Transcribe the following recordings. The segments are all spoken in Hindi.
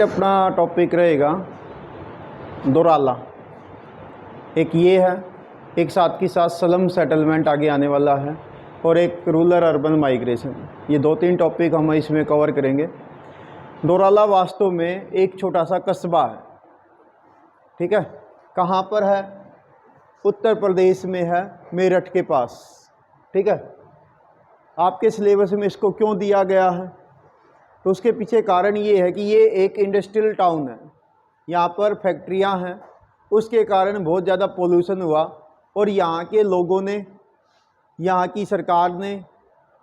अपना टॉपिक रहेगा दोराला। एक ये है, एक साथ के साथ स्लम सेटलमेंट आगे आने वाला है, और एक रूरल अर्बन माइग्रेशन। ये दो तीन टॉपिक हम इसमें कवर करेंगे। दोराला वास्तव में एक छोटा सा कस्बा है, ठीक है। कहाँ पर है? उत्तर प्रदेश में है, मेरठ के पास, ठीक है। आपके सिलेबस में इसको क्यों दिया गया है? तो उसके पीछे कारण ये है कि ये एक इंडस्ट्रियल टाउन है, यहाँ पर फैक्ट्रियाँ हैं, उसके कारण बहुत ज़्यादा पोल्यूशन हुआ, और यहाँ के लोगों ने, यहाँ की सरकार ने,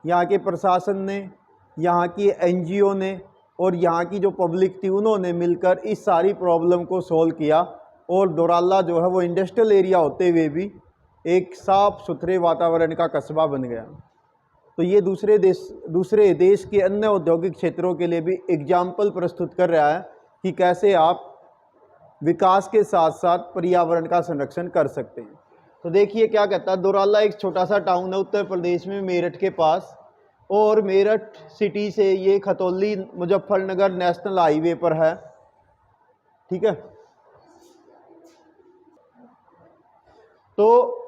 यहाँ के प्रशासन ने, यहाँ की एनजीओ ने और यहाँ की जो पब्लिक थी, उन्होंने मिलकर इस सारी प्रॉब्लम को सॉल्व किया, और दोराला जो है वो इंडस्ट्रियल एरिया होते हुए भी एक साफ़ सुथरे वातावरण का कस्बा बन गया। तो ये दूसरे देश के अन्य औद्योगिक क्षेत्रों के लिए भी एग्जाम्पल प्रस्तुत कर रहा है कि कैसे आप विकास के साथ साथ पर्यावरण का संरक्षण कर सकते हैं। तो देखिए क्या कहता है। दोराला एक छोटा सा टाउन है उत्तर प्रदेश में, मेरठ के पास, और मेरठ सिटी से ये खतौली मुजफ्फरनगर नेशनल हाईवे पर है, ठीक है। तो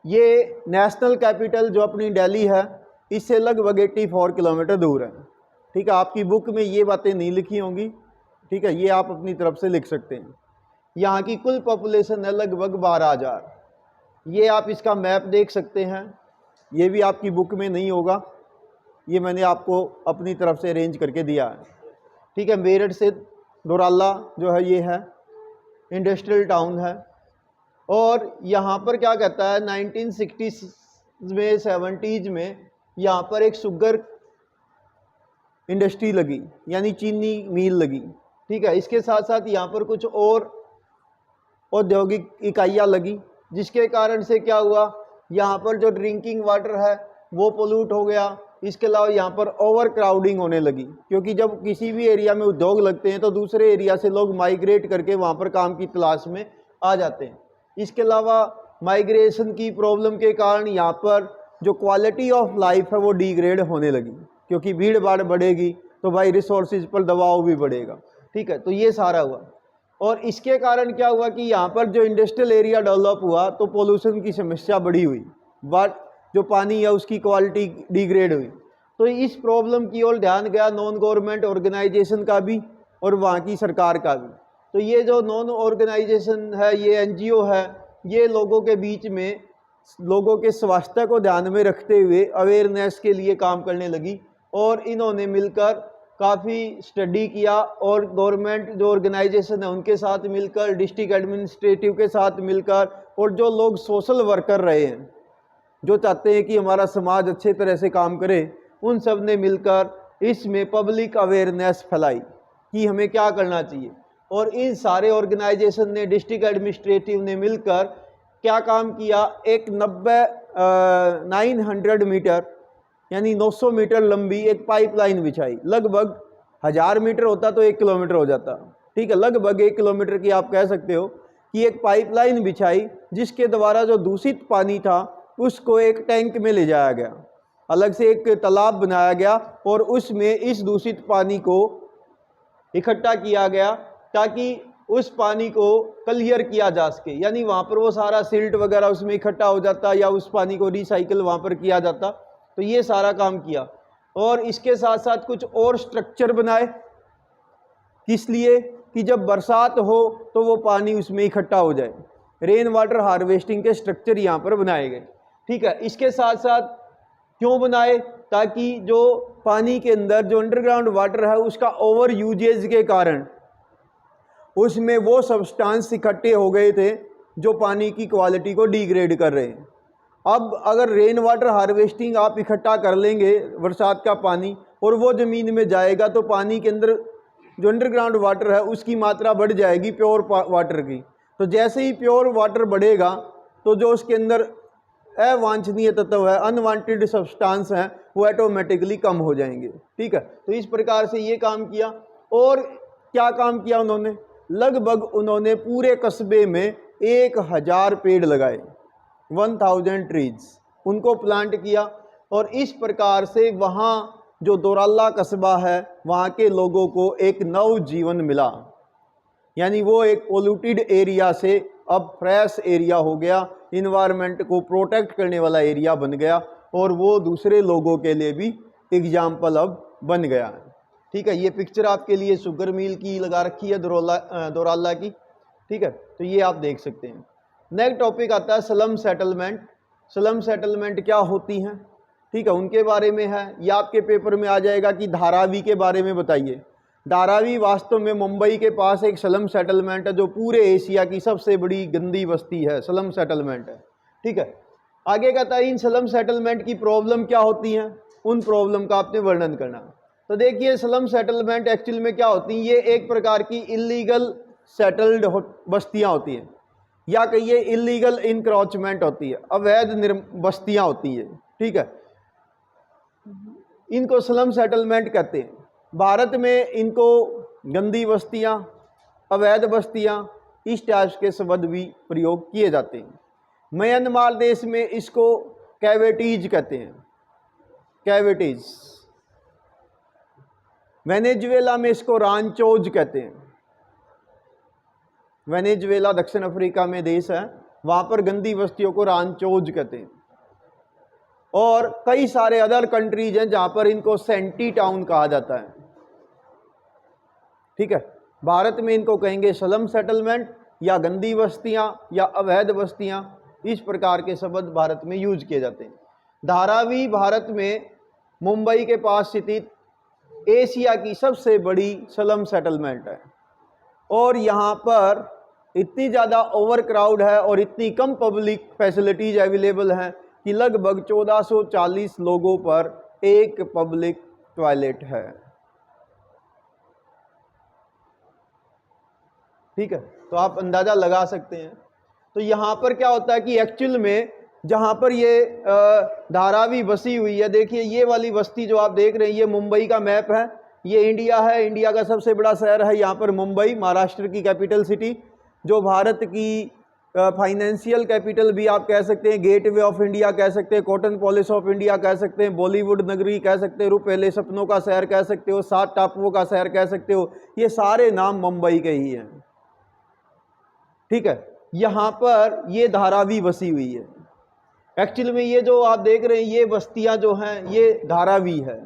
ये नेशनल कैपिटल जो अपनी दिल्ली है, इससे लगभग 84 किलोमीटर दूर है, ठीक है। आपकी बुक में ये बातें नहीं लिखी होंगी, ठीक है, ये आप अपनी तरफ से लिख सकते हैं। यहाँ की कुल पॉपुलेशन है लगभग 12,000। ये आप इसका मैप देख सकते हैं, ये भी आपकी बुक में नहीं होगा, ये मैंने आपको अपनी तरफ से अरेंज करके दिया है, ठीक है। मेरठ से दोराला जो है ये है इंडस्ट्रियल टाउन है, और यहाँ पर क्या कहता है 1960s में 70s में यहाँ पर एक शुगर इंडस्ट्री लगी, यानी चीनी मिल लगी, ठीक है। इसके साथ साथ यहाँ पर कुछ और औद्योगिक इकाइयाँ लगी, जिसके कारण से क्या हुआ, यहाँ पर जो ड्रिंकिंग वाटर है वो पोल्यूट हो गया। इसके अलावा यहाँ पर ओवर क्राउडिंग होने लगी, क्योंकि जब किसी भी एरिया में उद्योग लगते हैं तो दूसरे एरिया से लोग माइग्रेट करके वहाँ पर काम की तलाश में आ जाते हैं। इसके अलावा माइग्रेशन की प्रॉब्लम के कारण यहाँ पर जो क्वालिटी ऑफ लाइफ है वो डिग्रेड होने लगी, क्योंकि भीड़ भाड़ बढ़ेगी तो भाई रिसोर्सेज पर दबाव भी बढ़ेगा, ठीक है। तो ये सारा हुआ, और इसके कारण क्या हुआ कि यहाँ पर जो इंडस्ट्रियल एरिया डेवलप हुआ तो पोल्यूशन की समस्या बढ़ी हुई, बट जो पानी है उसकी क्वालिटी डिग्रेड हुई। तो इस प्रॉब्लम की ओर ध्यान गया नॉन गवर्नमेंट ऑर्गेनाइजेशन का भी और वहाँ की सरकार का भी। तो ये जो नॉन ऑर्गेनाइजेशन है, ये एनजीओ है, ये लोगों के बीच में लोगों के स्वास्थ्य को ध्यान में रखते हुए अवेयरनेस के लिए काम करने लगी, और इन्होंने मिलकर काफ़ी स्टडी किया, और गवर्नमेंट जो ऑर्गेनाइजेशन है उनके साथ मिलकर, डिस्ट्रिक्ट एडमिनिस्ट्रेटिव के साथ मिलकर, और जो लोग सोशल वर्कर रहे हैं जो चाहते हैं कि हमारा समाज अच्छे तरह से काम करे, उन सब ने मिलकर इसमें पब्लिक अवेयरनेस फैलाई कि हमें क्या करना चाहिए। और इन सारे ऑर्गेनाइजेशन ने, डिस्ट्रिक्ट एडमिनिस्ट्रेटिव ने मिलकर क्या काम किया, एक 900 मीटर यानी 900 मीटर लंबी एक पाइपलाइन बिछाई। लगभग 1000 मीटर होता तो 1 किलोमीटर हो जाता, ठीक है। लगभग 1 किलोमीटर की आप कह सकते हो कि एक पाइपलाइन बिछाई, जिसके द्वारा जो दूषित पानी था उसको एक टैंक में ले जाया गया, अलग से एक तालाब बनाया गया, और उसमें इस दूषित पानी को इकट्ठा किया गया ताकि उस पानी को क्लियर किया जा सके, यानी वहाँ पर वो सारा सिल्ट वगैरह उसमें इकट्ठा हो जाता, या उस पानी को रिसाइकिल वहाँ पर किया जाता। तो ये सारा काम किया, और इसके साथ साथ कुछ और स्ट्रक्चर बनाए, किस लिए कि जब बरसात हो तो वो पानी उसमें इकट्ठा हो जाए। रेन वाटर हार्वेस्टिंग के स्ट्रक्चर यहाँ पर बनाए गए, ठीक है। इसके साथ साथ क्यों बनाए, ताकि जो पानी के अंदर जो अंडरग्राउंड वाटर है उसका ओवर यूजेज के कारण उसमें वो सब्सटेंस इकट्ठे हो गए थे जो पानी की क्वालिटी को डिग्रेड कर रहे हैं। अब अगर रेन वाटर हार्वेस्टिंग आप इकट्ठा कर लेंगे बरसात का पानी, और वो ज़मीन में जाएगा, तो पानी के अंदर जो अंडरग्राउंड वाटर है उसकी मात्रा बढ़ जाएगी प्योर वाटर की। तो जैसे ही प्योर वाटर बढ़ेगा तो जो उसके अंदर अवांछनीय तत्व है, अनवांटेड सब्सटेंस हैं, वो ऑटोमेटिकली कम हो जाएंगे, ठीक है। तो इस प्रकार से ये काम किया। और क्या काम किया उन्होंने, लगभग उन्होंने पूरे कस्बे में 1000 पेड़ लगाए, 1000 ट्रीज उनको प्लांट किया, और इस प्रकार से वहाँ जो दोराला कस्बा है वहाँ के लोगों को एक नव जीवन मिला, यानी वो एक पोल्यूटेड एरिया से अब फ्रेश एरिया हो गया, इन्वायरमेंट को प्रोटेक्ट करने वाला एरिया बन गया और वो दूसरे लोगों के लिए भी एग्जाम्पल अब बन गया है। ठीक है, ये पिक्चर आपके लिए शुगर मिल की लगा रखी है दोराला की। ठीक है, तो ये आप देख सकते हैं। नेक्स्ट टॉपिक आता है स्लम सेटलमेंट। स्लम सेटलमेंट क्या होती हैं, ठीक है, उनके बारे में है। ये आपके पेपर में आ जाएगा कि धारावी के बारे में बताइए। धारावी वास्तव में मुंबई के पास एक स्लम सेटलमेंट है जो पूरे एशिया की सबसे बड़ी गंदी बस्ती है, स्लम सेटलमेंट है। ठीक है, आगे कहता है इन स्लम सेटलमेंट की प्रॉब्लम क्या होती हैं, उन प्रॉब्लम का आपने वर्णन करना। तो देखिए स्लम सेटलमेंट एक्चुअल में क्या होती हैं, ये एक प्रकार की इलीगल सेटल्ड बस्तियां होती हैं, या कहिए इलीगल इंक्रोचमेंट होती है, अवैध बस्तियां होती है। ठीक है, इनको स्लम सेटलमेंट कहते हैं। भारत में इनको गंदी बस्तियां, अवैध बस्तियां, इस टाइप के शब्द भी प्रयोग किए जाते हैं। म्यांमार देश में इसको कैविटीज कहते हैं, कैविटीज। वेनेजुएला में इसको रांचोज कहते हैं। वेनेजुएला दक्षिण अफ्रीका में देश है, वहां पर गंदी बस्तियों को रांचोज कहते हैं। और कई सारे अदर कंट्रीज हैं जहां पर इनको सेंटी टाउन कहा जाता है। ठीक है, भारत में इनको कहेंगे स्लम सेटलमेंट या गंदी बस्तियां या अवैध बस्तियां, इस प्रकार के शब्द भारत में यूज किए जाते हैं। धारावी भारत में मुंबई के पास स्थित एशिया की सबसे बड़ी स्लम सेटलमेंट है और यहाँ पर इतनी ज़्यादा ओवर क्राउड है और इतनी कम पब्लिक फैसिलिटीज अवेलेबल हैं कि लगभग 1440 लोगों पर एक पब्लिक टॉयलेट है। ठीक है, तो आप अंदाज़ा लगा सकते हैं। तो यहाँ पर क्या होता है कि एक्चुअल में जहाँ पर ये धारावी बसी हुई है, देखिए ये वाली बस्ती जो आप देख रहे हैं, ये मुंबई का मैप है, ये इंडिया है, इंडिया का सबसे बड़ा शहर है यहाँ पर मुंबई, महाराष्ट्र की कैपिटल सिटी, जो भारत की फाइनेंशियल कैपिटल भी आप कह सकते हैं, गेटवे ऑफ इंडिया कह सकते हैं, कॉटन पॉलिश ऑफ इंडिया कह सकते हैं, बॉलीवुड नगरी कह सकते हो, पहले सपनों का शहर कह सकते हो, 7 टापुओं का शहर कह सकते हो, ये सारे नाम मुंबई के ही हैं। ठीक है, यहाँ पर ये धारावी बसी हुई है। एक्चुअल में ये जो आप देख रहे हैं ये बस्तियां जो हैं ये धारावी है,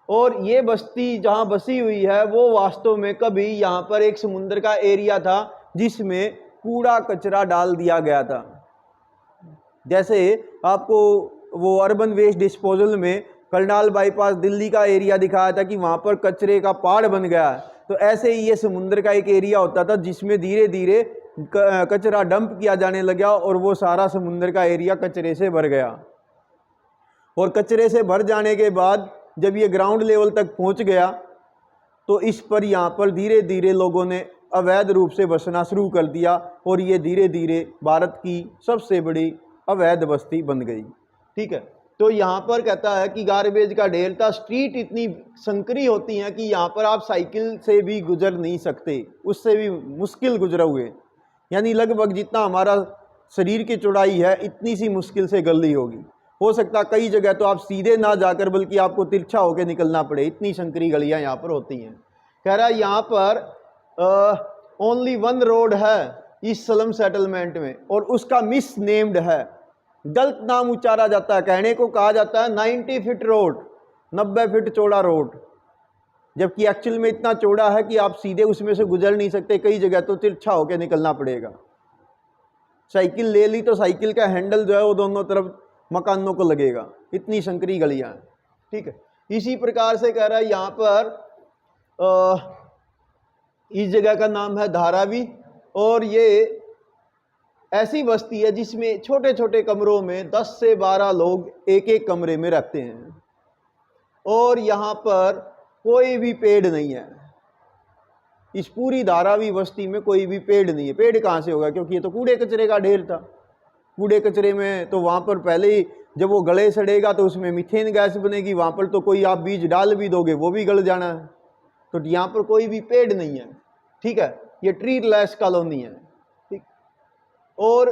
और ये बस्ती जहाँ बसी हुई है वो वास्तव में कभी यहाँ पर एक समुद्र का एरिया था जिसमें कूड़ा कचरा डाल दिया गया था। जैसे आपको वो अर्बन वेस्ट डिस्पोजल में करनाल बाईपास दिल्ली का एरिया दिखाया था कि वहाँ पर कचरे का पहाड़ बन गया है, तो ऐसे ही ये समुद्र का एक एरिया होता था जिसमें धीरे धीरे कचरा डंप किया जाने लगा और वो सारा समुद्र का एरिया कचरे से भर गया। और कचरे से भर जाने के बाद जब ये ग्राउंड लेवल तक पहुंच गया तो इस पर यहाँ पर धीरे धीरे लोगों ने अवैध रूप से बसना शुरू कर दिया और ये धीरे धीरे भारत की सबसे बड़ी अवैध बस्ती बन गई। ठीक है, तो यहाँ पर कहता है कि गार्बेज का ढेर था, स्ट्रीट इतनी संकरी होती हैं कि यहाँ पर आप साइकिल से भी गुजर नहीं सकते, उससे भी मुश्किल गुजरे हुए, यानी लगभग जितना हमारा शरीर की चौड़ाई है इतनी सी मुश्किल से गली होगी। हो सकता है कई जगह तो आप सीधे ना जाकर बल्कि आपको तिरछा होकर निकलना पड़े, इतनी संकरी गलियां यहाँ पर होती हैं। कह रहा है यहाँ पर ओनली 1 रोड है इस स्लम सेटलमेंट में और उसका मिस नेम्ड है, गलत नाम उच्चारा जाता है। कहने को कहा जाता है 90 फीट रोड, 90 फीट चौड़ा रोड, जबकि एक्चुअल में इतना चौड़ा है कि आप सीधे उसमें से गुजर नहीं सकते, कई जगह तो तिरछा होकर निकलना पड़ेगा। साइकिल ले ली तो साइकिल का हैंडल जो है वो दोनों तरफ मकानों को लगेगा, इतनी संकरी गलियां हैं। ठीक है, इसी प्रकार से कह रहा है यहाँ पर इस जगह का नाम है धारावी और ये ऐसी बस्ती है जिसमें छोटे छोटे कमरों में 10 से 12 लोग एक एक कमरे में रहते हैं और यहाँ पर कोई भी पेड़ नहीं है। इस पूरी धारावी बस्ती में कोई भी पेड़ नहीं है। पेड़ कहाँ से होगा, क्योंकि ये तो कूड़े कचरे का ढेर था। कूड़े कचरे में तो वहाँ पर पहले ही जब वो गले सड़ेगा तो उसमें मीथेन गैस बनेगी, वहाँ पर तो कोई आप बीज डाल भी दोगे वो भी गल जाना है, तो यहाँ पर कोई भी पेड़ नहीं है। ठीक है, ये ट्री लेस कॉलोनी है। ठीक, और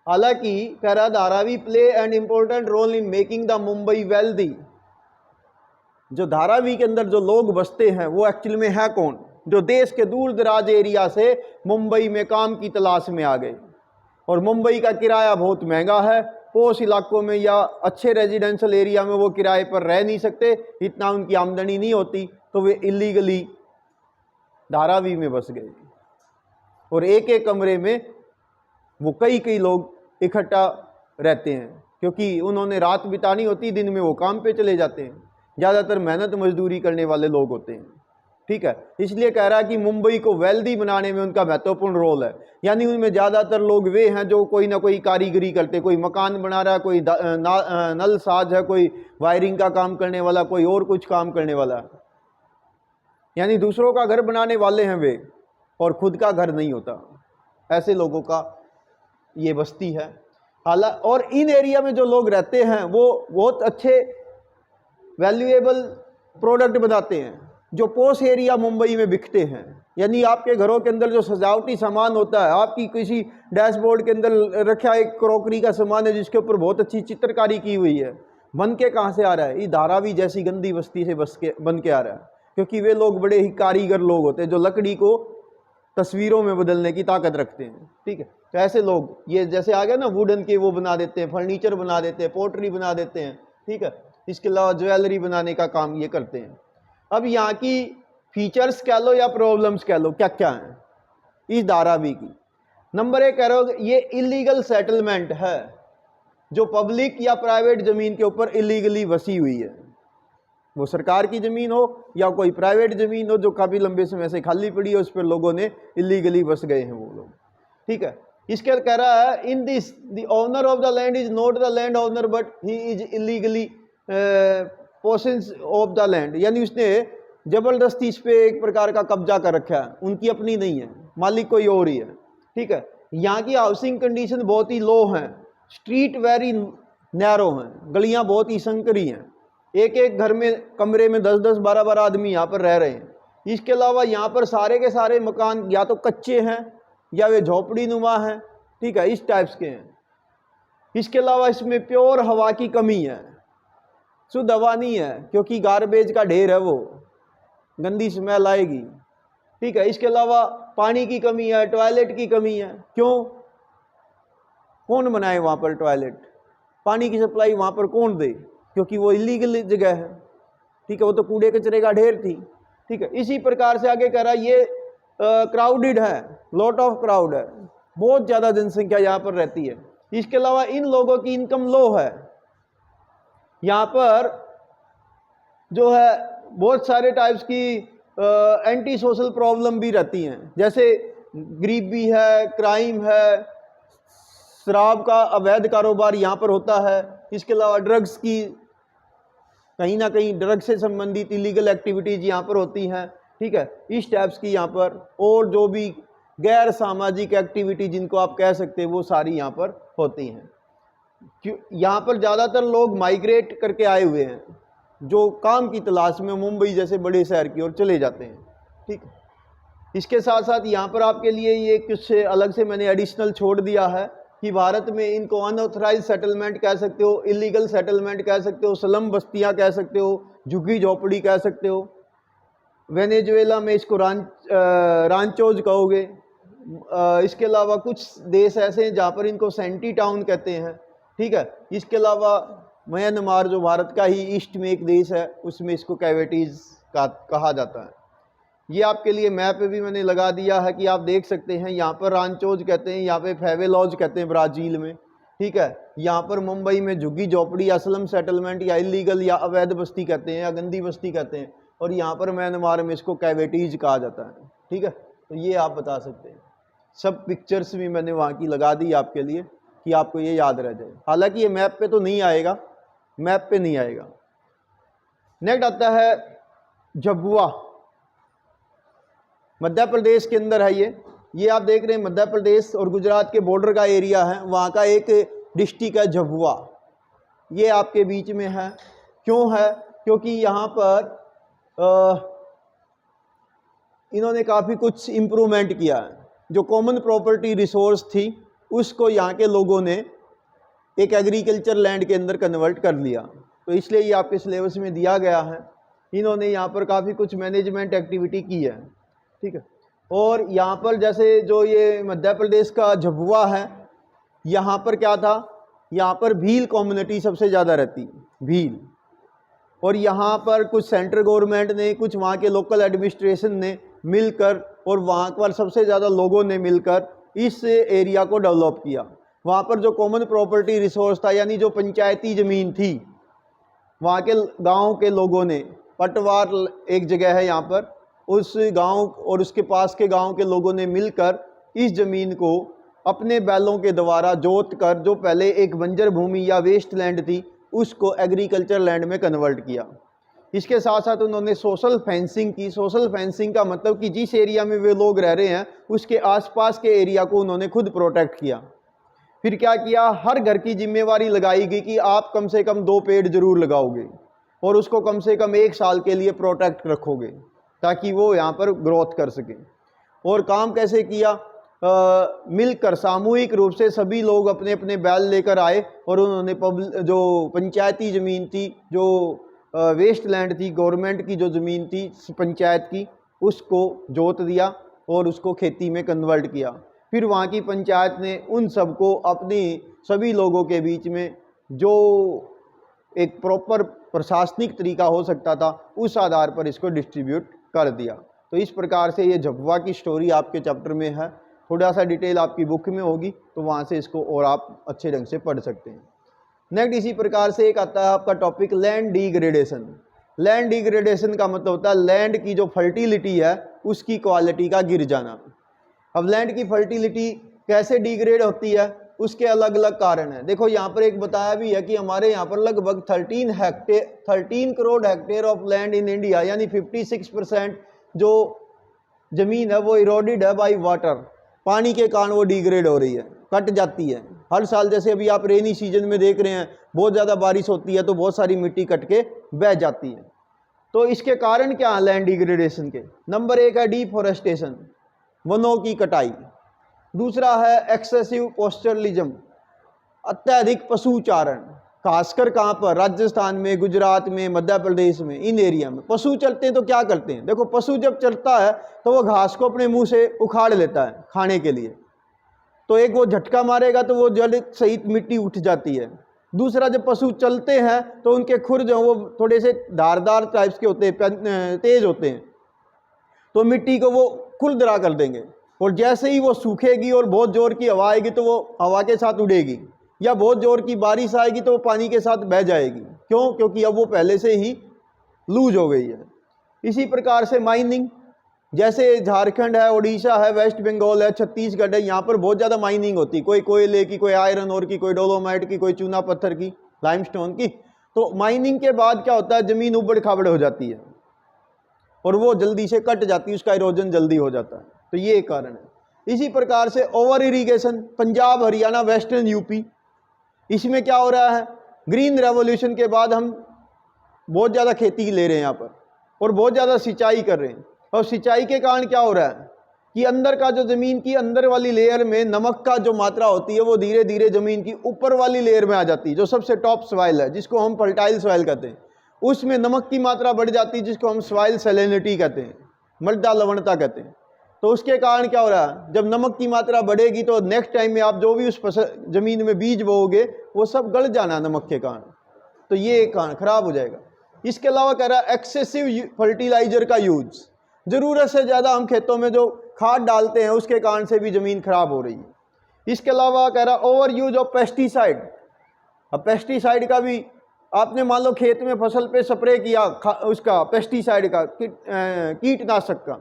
हालांकि कह रहा Dharavi play an important role in making the Mumbai wealthy. जो धारावी के अंदर जो लोग बसते हैं वो एक्चुअल में है कौन? जो देश के दूर दराज एरिया से मुंबई में काम की तलाश में आ गए, और मुंबई का किराया बहुत महंगा है, पोश इलाकों में या अच्छे रेजिडेंशियल एरिया में वो किराए पर रह नहीं सकते, इतना उनकी आमदनी नहीं होती, तो वे इलीगली धारावी में बस गए। और एक एक कमरे में वो कई कई लोग इकट्ठा रहते हैं, क्योंकि उन्होंने रात बितानी होती, दिन में वो काम पे चले जाते हैं। ज़्यादातर मेहनत मजदूरी करने वाले लोग होते हैं, ठीक है। इसलिए कह रहा है कि मुंबई को वेल्दी बनाने में उनका महत्वपूर्ण रोल है। यानी उनमें ज़्यादातर लोग वे हैं जो कोई ना कोई कारीगरी करते, कोई मकान बना रहा है, कोई नल साज है, कोई वायरिंग का काम करने वाला, कोई और कुछ काम करने वाला है। यानी दूसरों का घर बनाने वाले हैं वे, और खुद का घर नहीं होता। ऐसे लोगों का ये बस्ती है। हालांकि और इन एरिया में जो लोग रहते हैं वो बहुत अच्छे वैल्यूएबल प्रोडक्ट बनाते हैं जो पोश एरिया मुंबई में बिकते हैं। यानी आपके घरों के अंदर जो सजावटी सामान होता है, आपकी किसी डैशबोर्ड के अंदर रखा एक क्रॉकरी का सामान है जिसके ऊपर बहुत अच्छी चित्रकारी की हुई है, बन के कहाँ से आ रहा है? ये धारावी जैसी गंदी बस्ती से बन के आ रहा है, क्योंकि वे लोग बड़े ही कारीगर लोग होते हैं जो लकड़ी को तस्वीरों में बदलने की ताकत रखते हैं, ठीक है। तो ऐसे लोग, ये जैसे आ गया ना, वुडन के वो बना देते हैं, फर्नीचर बना देते हैं, पोट्री बना देते हैं, ठीक है। इसके अलावा ज्वेलरी बनाने का काम ये करते हैं। अब यहाँ की फीचर्स कह लो या प्रॉब्लम्स कह लो, क्या क्या हैं इस धारावी की? नंबर 1 कह रहे हो, ये इलीगल सेटलमेंट है जो पब्लिक या प्राइवेट ज़मीन के ऊपर इलीगली बसी हुई है। वो सरकार की ज़मीन हो या कोई प्राइवेट ज़मीन हो जो काफ़ी लंबे समय से खाली पड़ी है, उस पर लोगों ने इलीगली बस गए हैं वो लोग, ठीक है। इसके कह रहा है, in this the owner of the land is not the land owner but he is illegally possess of the land. यानी उसने जबरदस्ती इस पे एक प्रकार का कब्जा कर रखा है, उनकी अपनी नहीं है, मालिक कोई और ही है, ठीक है। यहाँ की हाउसिंग कंडीशन बहुत ही लो है, स्ट्रीट वेरी नैरो हैं, गलियाँ बहुत ही संकरी हैं, एक एक घर में कमरे में 10-10 12-12 आदमी यहाँ पर रह रहे हैं। इसके अलावा यहाँ पर सारे के सारे मकान या तो कच्चे हैं या वे झोपड़ी नुमा हैं, ठीक है, इस टाइप्स के हैं। इसके अलावा इसमें प्योर हवा की कमी है, शुद्ध हवा नहीं है, क्योंकि गार्बेज का ढेर है, वो गंदी स्मेल आएगी, ठीक है। इसके अलावा पानी की कमी है, टॉयलेट की कमी है। क्यों? कौन बनाए वहाँ पर टॉयलेट? पानी की सप्लाई वहाँ पर कौन दे? क्योंकि वो इलीगल जगह है, ठीक है, वो तो कूड़े कचरे का ढेर थी, ठीक है। इसी प्रकार से आगे कह रहा है, ये क्राउडेड है, लॉट ऑफ क्राउड है, बहुत ज़्यादा जनसंख्या यहाँ पर रहती है। इसके अलावा इन लोगों की इनकम लो है, यहाँ पर जो है बहुत सारे टाइप्स की एंटी सोशल प्रॉब्लम भी रहती हैं, जैसे गरीबी है, क्राइम है, शराब का अवैध कारोबार यहाँ पर होता है। इसके अलावा ड्रग्स की, कहीं ना कहीं ड्रग्स से संबंधित इलीगल एक्टिविटीज़ यहाँ पर होती हैं, ठीक है, इस टाइप्स की यहाँ पर। और जो भी गैर सामाजिक एक्टिविटी जिनको आप कह सकते हैं वो सारी यहाँ पर होती हैं। यहाँ पर ज़्यादातर लोग माइग्रेट करके आए हुए हैं जो काम की तलाश में मुंबई जैसे बड़े शहर की ओर चले जाते हैं, ठीक है। इसके साथ साथ यहाँ पर आपके लिए ये कुछ अलग से मैंने एडिशनल छोड़ दिया है कि भारत में इनको अनऑथराइज सेटलमेंट कह सकते हो, इलीगल सेटलमेंट कह सकते हो, स्लम बस्तियाँ कह सकते हो, झुग्गी झोपड़ी कह सकते हो। वेनेजुएला में इसको रांचोज कहोगे। इसके अलावा कुछ देश ऐसे हैं जहाँ पर इनको सेंटी टाउन कहते हैं, ठीक है। इसके अलावा म्यांमार जो भारत का ही ईस्ट में एक देश है, उसमें इसको कैविटीज़ का कहा जाता है। ये आपके लिए मैप भी मैंने लगा दिया है कि आप देख सकते हैं। यहाँ पर रांचोज कहते हैं, यहाँ पे फेवेलॉज कहते हैं ब्राज़ील में, ठीक है। यहाँ पर मुंबई में झुग्गी झोपड़ी या स्लम सेटलमेंट या इलीगल या अवैध बस्ती कहते हैं या गंदी बस्ती कहते हैं, और यहाँ पर म्यांमार में इसको कैविटीज़ कहा जाता है, ठीक है। तो ये आप बता सकते हैं। सब पिक्चर्स भी मैंने वहाँ की लगा दी आपके लिए कि आपको ये याद रह जाए। हालांकि ये मैप पे तो नहीं आएगा, मैप पे नहीं आएगा। नेक्स्ट आता है झबुआ, मध्य प्रदेश के अंदर है ये आप देख रहे हैं, मध्य प्रदेश और गुजरात के बॉर्डर का एरिया है, वहाँ का एक डिस्ट्रिक्ट है झबुआ, ये आपके बीच में है। क्यों है? क्योंकि यहाँ पर इन्होंने काफ़ी कुछ इम्प्रूवमेंट किया है। जो कॉमन प्रॉपर्टी रिसोर्स थी उसको यहाँ के लोगों ने एक एग्रीकल्चर लैंड के अंदर कन्वर्ट कर लिया, तो इसलिए ये आपके सिलेबस में दिया गया है। इन्होंने यहाँ पर काफ़ी कुछ मैनेजमेंट एक्टिविटी की है, ठीक है। और यहाँ पर जैसे जो ये मध्य प्रदेश का झबुआ है, यहाँ पर क्या था, यहाँ पर भील कम्युनिटी सबसे ज़्यादा रहती है, भील। और यहाँ पर कुछ सेंट्रल गवर्नमेंट ने, कुछ वहाँ के लोकल एडमिनिस्ट्रेशन ने मिलकर और वहाँ पर सबसे ज़्यादा लोगों ने मिलकर इस एरिया को डेवलप किया। वहाँ पर जो कॉमन प्रॉपर्टी रिसोर्स था, यानी जो पंचायती ज़मीन थी, वहाँ के गांव के लोगों ने, पटवार एक जगह है यहाँ पर, उस गांव और उसके पास के गांव के लोगों ने मिलकर इस ज़मीन को अपने बैलों के द्वारा जोत कर, जो पहले एक बंजर भूमि या वेस्ट लैंड थी, उसको एग्रीकल्चर लैंड में कन्वर्ट किया। इसके साथ साथ उन्होंने सोशल फेंसिंग की। सोशल फेंसिंग का मतलब कि जिस एरिया में वे लोग रह रहे हैं उसके आसपास के एरिया को उन्होंने खुद प्रोटेक्ट किया। फिर क्या किया, हर घर की जिम्मेवारी लगाई गई कि आप कम से कम 2 पेड़ जरूर लगाओगे और उसको कम से कम 1 साल के लिए प्रोटेक्ट रखोगे ताकि वो यहाँ पर ग्रोथ कर सके। और काम कैसे किया, मिलकर सामूहिक रूप से सभी लोग अपने अपने बैल लेकर आए और उन्होंने जो पंचायती ज़मीन थी, जो वेस्ट लैंड थी, गवर्नमेंट की जो ज़मीन थी पंचायत की, उसको जोत दिया और उसको खेती में कन्वर्ट किया। फिर वहाँ की पंचायत ने उन सबको अपनी सभी लोगों के बीच में जो एक प्रॉपर प्रशासनिक तरीका हो सकता था, उस आधार पर इसको डिस्ट्रीब्यूट कर दिया। तो इस प्रकार से ये झबुआ की स्टोरी आपके चैप्टर में है। थोड़ा सा डिटेल आपकी बुक में होगी तो वहाँ से इसको और आप अच्छे ढंग से पढ़ सकते हैं। नेक्स्ट इसी प्रकार से एक आता है आपका topic land degradation. Land degradation का मतलब होता है लैंड की जो फर्टिलिटी है उसकी क्वालिटी का गिर जाना। अब लैंड की फर्टिलिटी कैसे डिग्रेड होती है, उसके अलग अलग कारण हैं। देखो यहाँ पर एक बताया भी है कि हमारे यहाँ पर लगभग 13 crore hectare of land in India, यानी 56% जो ज़मीन है वो इरोडेड है बाई वाटर। पानी के कारण वो डिग्रेड हो रही है, कट जाती है हर साल। जैसे अभी आप रेनी सीजन में देख रहे हैं, बहुत ज़्यादा बारिश होती है तो बहुत सारी मिट्टी कट के बह जाती है। तो इसके कारण क्या है लैंड डिग्रेडेशन के? नंबर 1 है डिफॉरेस्टेशन, वनों की कटाई। दूसरा है एक्सेसिव पोस्चरलिज्म, अत्यधिक पशुचारण। खासकर कहाँ पर? राजस्थान में, गुजरात में, मध्य प्रदेश में, इन एरिया में पशु चलते हैं तो क्या करते हैं? देखो, पशु जब चलता है तो वो घास को अपने मुंह से उखाड़ लेता है खाने के लिए, तो एक वो झटका मारेगा तो वो जड़ सहित मिट्टी उठ जाती है। दूसरा, जब पशु चलते हैं तो उनके खुर जो वो थोड़े से धारदार टाइप्स के होते हैं, तेज होते हैं, तो मिट्टी को वो खुरदरा कर देंगे। और जैसे ही वो सूखेगी और बहुत जोर की हवा आएगी तो वो हवा के साथ उड़ेगी, या बहुत जोर की बारिश आएगी तो वो पानी के साथ बह जाएगी। क्यों? क्योंकि अब वो पहले से ही लूज हो गई है। इसी प्रकार से माइनिंग, जैसे झारखंड है, उड़ीसा है, वेस्ट बंगाल है, छत्तीसगढ़ है, यहाँ पर बहुत ज़्यादा माइनिंग होती है। कोई कोयले की, कोई आयरन ओर की, कोई डोलोमाइट की, कोई चूना पत्थर की, लाइमस्टोन की। तो माइनिंग के बाद क्या होता है, ज़मीन उबड़ खाबड़ हो जाती है और वो जल्दी से कट जाती है, उसका इरोजन जल्दी हो जाता है। तो ये एक कारण है। इसी प्रकार से over irrigation, Punjab, Haryana, western UP, इसमें क्या हो रहा है, ग्रीन रेवोल्यूशन के बाद हम बहुत ज़्यादा खेती ले रहे हैं यहाँ पर और बहुत ज़्यादा सिंचाई कर रहे हैं। और सिंचाई के कारण क्या हो रहा है कि अंदर का जो ज़मीन की अंदर वाली लेयर में नमक का जो मात्रा होती है वो धीरे धीरे ज़मीन की ऊपर वाली लेयर में आ जाती है, जो सबसे टॉप सॉइल है, जिसको हम फर्टाइल सॉइल कहते हैं। उसमें नमक की मात्रा बढ़ जाती है, जिसको हम सॉइल सैलिनिटी कहते हैं, मृदा लवणता कहते हैं। तो उसके कारण क्या हो रहा है, जब नमक की मात्रा बढ़ेगी तो नेक्स्ट टाइम में आप जो भी उस ज़मीन में बीज बोओगे वो सब गल जाना नमक के कारण। तो ये एक कारण खराब हो जाएगा। इसके अलावा कह रहा है एक्सेसिव फर्टिलाइजर का यूज, ज़रूरत से ज़्यादा हम खेतों में जो खाद डालते हैं उसके कारण से भी ज़मीन खराब हो रही है। इसके अलावा कह रहा ओवर यूज ऑफ पेस्टिसाइड। अब पेस्टिसाइड का भी, आपने मान लो खेत में फसल पे स्प्रे किया उसका पेस्टिसाइड का, कीटनाशक का,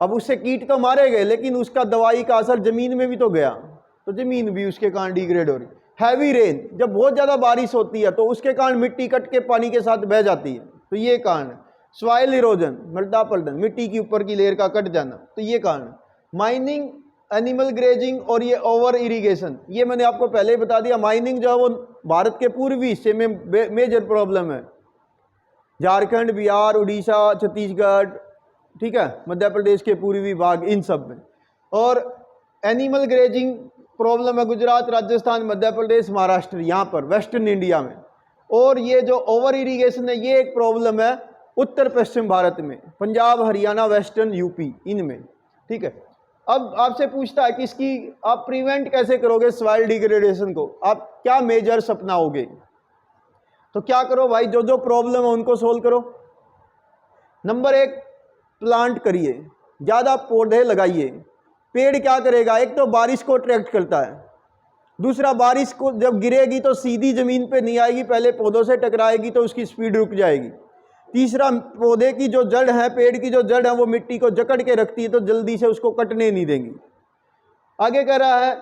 अब उससे कीट तो मारे गए लेकिन उसका दवाई का असर ज़मीन में भी तो गया, तो ज़मीन भी उसके कारण डिग्रेड हो रही। हैवी रेन, जब बहुत ज़्यादा बारिश होती है तो उसके कारण मिट्टी कट के पानी के साथ बह जाती है, तो ये कारण है। सॉइल इरोजन, मृदा पलटन, मिट्टी की ऊपर की लेयर का कट जाना, तो ये कारण है। माइनिंग, एनिमल ग्रेजिंग और ये ओवर इरीगेशन, ये मैंने आपको पहले ही बता दिया। माइनिंग जो है वो भारत के पूर्वी हिस्से में मेजर प्रॉब्लम है, झारखंड, बिहार, उड़ीसा, छत्तीसगढ़, ठीक है, मध्य प्रदेश के पूर्वी भाग, इन सब में। और एनिमल ग्रेजिंग प्रॉब्लम है गुजरात, राजस्थान, मध्य प्रदेश, महाराष्ट्र, यहाँ पर वेस्टर्न इंडिया में। और ये जो ओवर इरीगेशन है ये एक प्रॉब्लम है उत्तर पश्चिम भारत में, पंजाब, हरियाणा, वेस्टर्न यूपी, इनमें। ठीक है, अब आपसे पूछता है कि इसकी आप प्रिवेंट कैसे करोगे सॉइल डिग्रेडेशन को, आप क्या मेजर्स अपनाओगे? तो क्या करो भाई, जो जो प्रॉब्लम है उनको सोल्व करो। नंबर 1, प्लांट करिए, ज़्यादा पौधे लगाइए। पेड़ क्या करेगा, एक तो बारिश को अट्रैक्ट करता है, दूसरा बारिश को जब गिरेगी तो सीधी ज़मीन पे नहीं आएगी, पहले पौधों से टकराएगी तो उसकी स्पीड रुक जाएगी। तीसरा, पौधे की जो जड़ है, पेड़ की जो जड़ है, वो मिट्टी को जकड़ के रखती है तो जल्दी से उसको कटने नहीं देंगी। आगे कह रहा है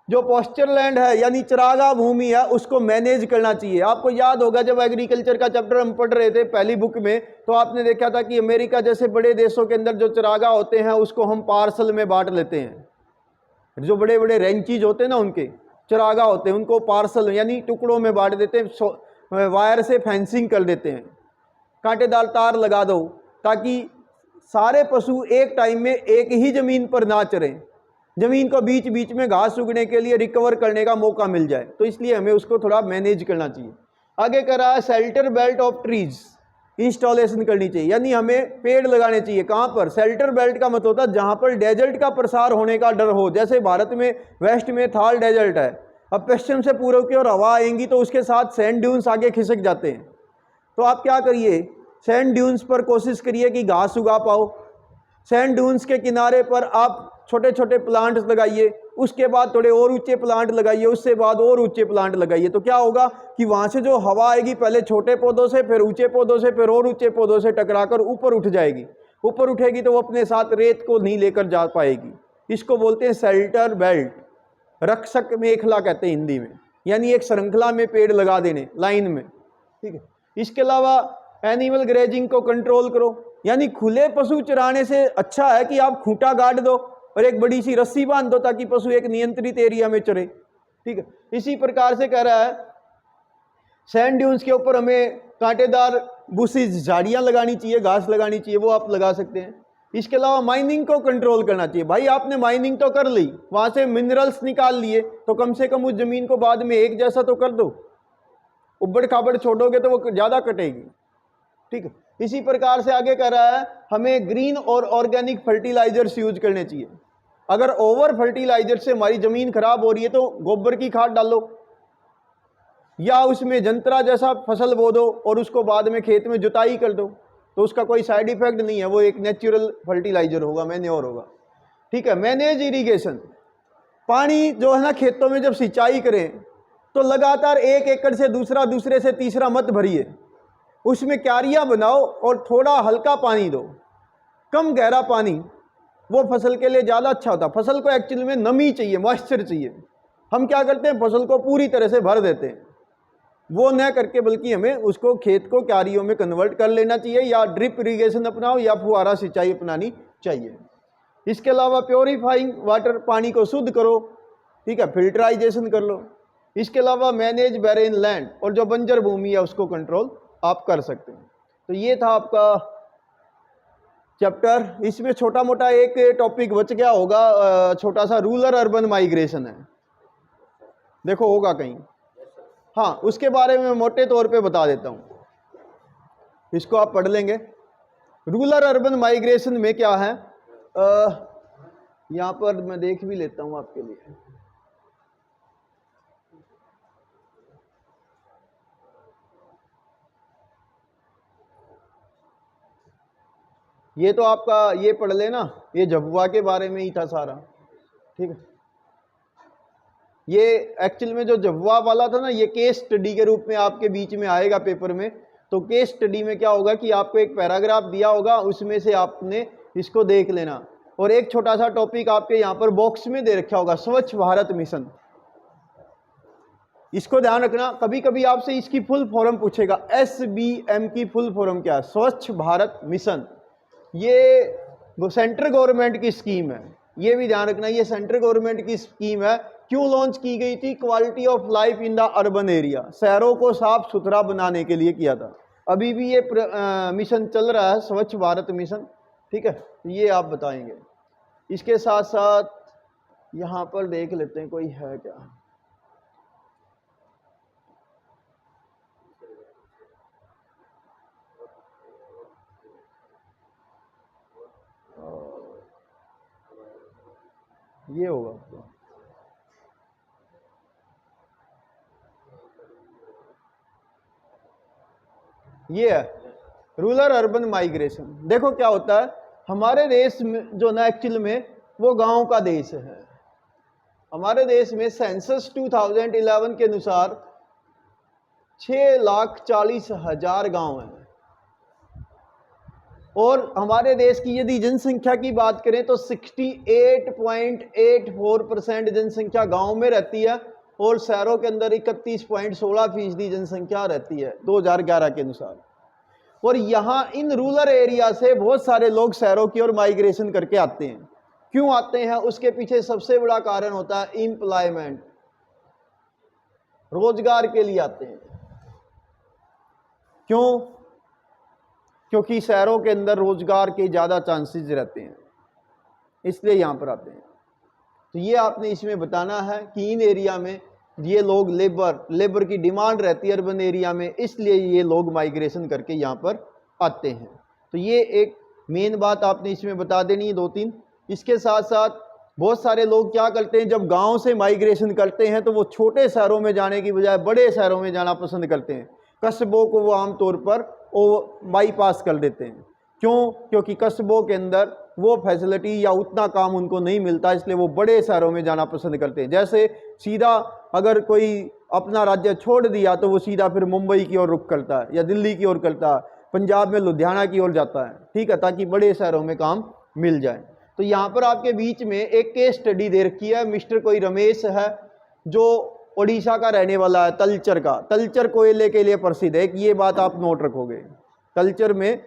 जो पॉस्चर लैंड है यानी चरागाह भूमि है उसको मैनेज करना चाहिए। आपको याद होगा जब एग्रीकल्चर का चैप्टर हम पढ़ रहे थे पहली बुक में, तो आपने देखा था कि अमेरिका जैसे बड़े देशों के अंदर जो चरागाह होते हैं उसको हम पार्सल में बांट लेते हैं। जो बड़े बड़े रेंचीज होते हैं ना, उनके चरागाह होते हैं, उनको पार्सल यानी टुकड़ों में बांट देते हैं, वायर से फेंसिंग कर देते हैं, कांटेदार तार लगा दो ताकि सारे पशु एक टाइम में एक ही जमीन पर ना चरें, जमीन को बीच बीच में घास उगने के लिए रिकवर करने का मौका मिल जाए। तो इसलिए हमें उसको थोड़ा मैनेज करना चाहिए। आगे कर रहा है shelter belt of trees installation करनी चाहिए, यानी हमें पेड़ लगाने चाहिए। कहाँ पर? शेल्टर बेल्ट का मतलब होता है जहाँ पर डेजर्ट का प्रसार होने का डर हो। जैसे भारत में वेस्ट में थार डेजर्ट है, अब पश्चिम से पूर्व की ओर हवा आएंगी तो उसके साथ सैंड ड्यून्स आगे खिसक जाते हैं। तो आप क्या करिए, सैंड ड्यून्स पर कोशिश करिए कि घास उगा पाओ। सैंड ड्यून्स के किनारे पर आप छोटे छोटे प्लांट्स लगाइए, उसके बाद थोड़े और ऊंचे प्लांट लगाइए, उससे बाद और ऊंचे प्लांट लगाइए। तो क्या होगा कि वहां से जो हवा आएगी पहले छोटे पौधों से, फिर ऊंचे पौधों से, फिर और ऊंचे पौधों से टकराकर ऊपर उठ जाएगी। ऊपर उठेगी तो वो अपने साथ रेत को नहीं लेकर जा पाएगी। इसको बोलते हैं शेल्टर बेल्ट, रक्षक मेखला कहते हैं हिंदी में, यानी एक श्रृंखला में पेड़ लगा देने लाइन में। ठीक है, इसके अलावा एनिमल ग्रेजिंग को कंट्रोल करो, यानी खुले पशु चराने से अच्छा है कि आप खूंटा गाड़ दो और एक बड़ी सी रस्सी बांध दो ताकि पशु एक नियंत्रित एरिया में चरे। ठीक है, इसी प्रकार से कह रहा है सैंड ड्यून्स के ऊपर हमें कांटेदार बुशेस, झाड़ियां लगानी चाहिए, घास लगानी चाहिए, वो आप लगा सकते हैं। इसके अलावा माइनिंग को कंट्रोल करना चाहिए। भाई आपने माइनिंग तो कर ली, वहां से मिनरल्स निकाल लिए, तो कम से कम उस जमीन को बाद में एक जैसा तो कर दो। उबड़ खाबड़ छोड़ोगे तो वो ज्यादा कटेगी। ठीक है, इसी प्रकार से आगे कह रहा है हमें ग्रीन और ऑर्गेनिक फर्टिलाइजर्स यूज करने चाहिए। अगर ओवर फर्टिलाइजर से हमारी जमीन खराब हो रही है तो गोबर की खाद डालो या उसमें जंतरा जैसा फसल बो दो और उसको बाद में खेत में जुताई कर दो, तो उसका कोई साइड इफेक्ट नहीं है, वो एक नेचुरल फर्टिलाइजर होगा, मैन्योर होगा। ठीक है, मैनेज इरिगेशन, पानी जो है ना खेतों में जब सिंचाई करें तो लगातार एक एकड़ से दूसरा, दूसरे से तीसरा मत भरिए, उसमें क्यारियां बनाओ और थोड़ा हल्का पानी दो। कम गहरा पानी वो फसल के लिए ज़्यादा अच्छा होता है। फसल को एक्चुअली में नमी चाहिए, मॉइस्चर चाहिए। हम क्या करते हैं, फसल को पूरी तरह से भर देते हैं, वो न करके बल्कि हमें उसको खेत को क्यारियों में कन्वर्ट कर लेना चाहिए, या ड्रिप इरिगेशन अपनाओ या फुहारा सिंचाई अपनानी चाहिए। इसके अलावा प्योरीफाइंग वाटर, पानी को शुद्ध करो। ठीक है, फिल्टराइजेशन कर लो। इसके अलावा मैनेज बैरेन लैंड, और जो बंजर भूमि है उसको कंट्रोल आप कर सकते हैं। तो ये था आपका चैप्टर। इसमें छोटा मोटा एक टॉपिक बच गया होगा, छोटा सा रूरल अर्बन माइग्रेशन है, देखो होगा कहीं। हाँ, उसके बारे में मोटे तौर पे बता देता हूँ, इसको आप पढ़ लेंगे। रूरल अर्बन माइग्रेशन में क्या है, यहाँ पर मैं देख भी लेता हूँ आपके लिए। ये तो आपका ये पढ़ लेना, ये झबुआ के बारे में ही था सारा। ठीक है, ये एक्चुअल में जो झबुआ वाला था ना, ये केस स्टडी के रूप में आपके बीच में आएगा पेपर में। तो केस स्टडी में क्या होगा कि आपको एक पैराग्राफ दिया होगा, उसमें से आपने इसको देख लेना, और एक छोटा सा टॉपिक आपके यहाँ पर बॉक्स में दे रखा होगा, स्वच्छ भारत मिशन। इसको ध्यान रखना, कभी कभी आपसे इसकी फुल फॉर्म पूछेगा, SBM की फुल फॉर्म क्या है, स्वच्छ भारत मिशन। ये सेंट्रल गवर्नमेंट की स्कीम है, ये भी ध्यान रखना, ये सेंट्रल गवर्नमेंट की स्कीम है। क्यों लॉन्च की गई थी? Quality of life in the urban area, शहरों को साफ सुथरा बनाने के लिए किया था। अभी भी ये मिशन चल रहा है, स्वच्छ भारत मिशन। ठीक है, तो ये आप बताएंगे। इसके साथ साथ यहाँ पर देख लेते हैं कोई है क्या। ये होगा आपको, ये है रूरल अर्बन माइग्रेशन। देखो क्या होता है, हमारे देश में जो ना एक्चुअल में वो गांव का देश है। हमारे देश में सेंसस 2011 के अनुसार 6,40,000 गांव हैं, और हमारे देश की यदि जनसंख्या की बात करें तो 68.84% जनसंख्या गांव में रहती है, और शहरों के अंदर 31.16% जनसंख्या रहती है 2011 के अनुसार। और यहाँ इन रूरल एरिया से बहुत सारे लोग शहरों की ओर माइग्रेशन करके आते हैं। क्यों आते हैं, उसके पीछे सबसे बड़ा कारण होता है एम्प्लॉयमेंट, रोजगार के लिए आते हैं। क्यों? क्योंकि शहरों के अंदर रोजगार के ज़्यादा चांसेस रहते हैं, इसलिए यहाँ पर आते हैं। तो ये आपने इसमें बताना है कि इन एरिया में ये लोग लेबर की डिमांड रहती है अर्बन एरिया में, इसलिए ये लोग माइग्रेशन करके यहाँ पर आते हैं। तो ये एक मेन बात आपने इसमें बता देनी है, 2-3। इसके साथ साथ बहुत सारे लोग क्या करते हैं, जब गांव से माइग्रेशन करते हैं तो वो छोटे शहरों में जाने की बजाय बड़े शहरों में जाना पसंद करते हैं। कस्बों को वो आमतौर पर वो बाईपास कर देते हैं। क्यों? क्योंकि कस्बों के अंदर वो फैसिलिटी या उतना काम उनको नहीं मिलता, इसलिए वो बड़े शहरों में जाना पसंद करते हैं। जैसे सीधा अगर कोई अपना राज्य छोड़ दिया तो वो सीधा फिर मुंबई की ओर रुख करता है या दिल्ली की ओर करता है, पंजाब में लुधियाना की ओर जाता है, ठीक है, ताकि बड़े शहरों में काम मिल जाए। तो यहाँ पर आपके बीच में एक केस स्टडी दे रखी है। मिस्टर कोई रमेश है जो उड़ीसा का रहने वाला है, तलचर का। तलचर कोयले के लिए प्रसिद्ध है, ये बात आप नोट रखोगे। तलचर में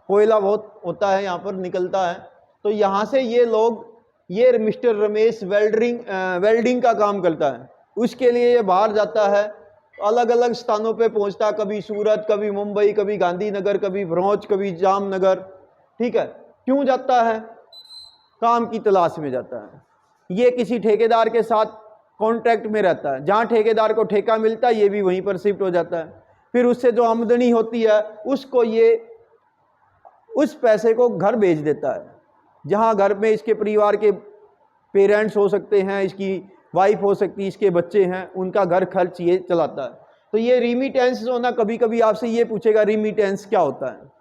कोयला बहुत होता है, यहाँ पर निकलता है। तो यहाँ से ये लोग, ये मिस्टर रमेश वेल्डिंग का काम करता है, उसके लिए ये बाहर जाता है, अलग अलग स्थानों पे पहुँचता है, कभी सूरत, कभी मुंबई, कभी गांधीनगर, कभी भरोच, कभी जामनगर, ठीक है। क्यों जाता है? काम की तलाश में जाता है। ये किसी ठेकेदार के साथ कॉन्ट्रैक्ट में रहता है, जहाँ ठेकेदार को ठेका मिलता है ये भी वहीं पर शिफ्ट हो जाता है। फिर उससे जो आमदनी होती है उसको ये उस पैसे को घर भेज देता है, जहाँ घर में इसके परिवार के पेरेंट्स हो सकते हैं, इसकी वाइफ हो सकती है, इसके बच्चे हैं, उनका घर खर्च ये चलाता है। तो ये रिमिटेंस जो ना, कभी कभी आपसे ये पूछेगा रिमिटेंस क्या होता है।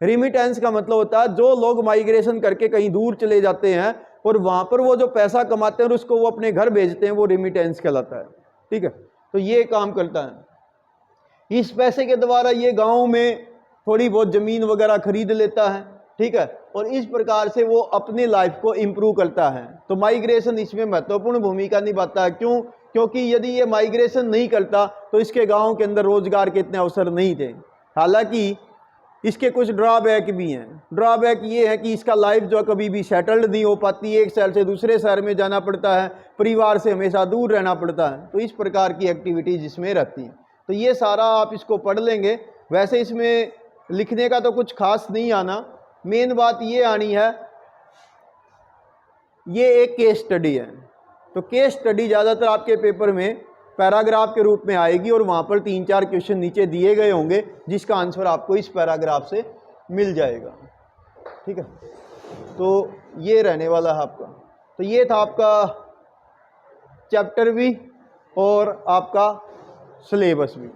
रिमिटेंस का मतलब होता है जो लोग माइग्रेशन करके कहीं दूर चले जाते हैं और वहां पर वो जो पैसा कमाते हैं और उसको वो अपने घर भेजते हैं, वो रिमिटेंस कहलाता है, ठीक है। तो ये काम करता है। इस पैसे के द्वारा ये गांव में थोड़ी बहुत जमीन वगैरह खरीद लेता है, ठीक है, और इस प्रकार से वो अपनी लाइफ को इम्प्रूव करता है। तो माइग्रेशन इसमें महत्वपूर्ण भूमिका निभाता है। क्यों? क्योंकि यदि ये माइग्रेशन नहीं करता तो इसके गांव के अंदर रोजगार के इतने अवसर नहीं थे। हालांकि इसके कुछ ड्रॉबैक भी हैं। ड्रॉबैक ये है कि इसका लाइफ जो कभी भी सेटल्ड नहीं हो पाती, एक शहर से दूसरे शहर में जाना पड़ता है, परिवार से हमेशा दूर रहना पड़ता है। तो इस प्रकार की एक्टिविटीज इसमें रहती हैं। तो ये सारा आप इसको पढ़ लेंगे। वैसे इसमें लिखने का तो कुछ खास नहीं आना, मेन बात ये आनी है, ये एक केस स्टडी है। तो केस स्टडी ज़्यादातर आपके पेपर में पैराग्राफ के रूप में आएगी और वहाँ पर 3-4 क्वेश्चन नीचे दिए गए होंगे जिसका आंसर आपको इस पैराग्राफ से मिल जाएगा, ठीक है। तो ये रहने वाला है आपका। तो ये था आपका चैप्टर भी और आपका सिलेबस भी।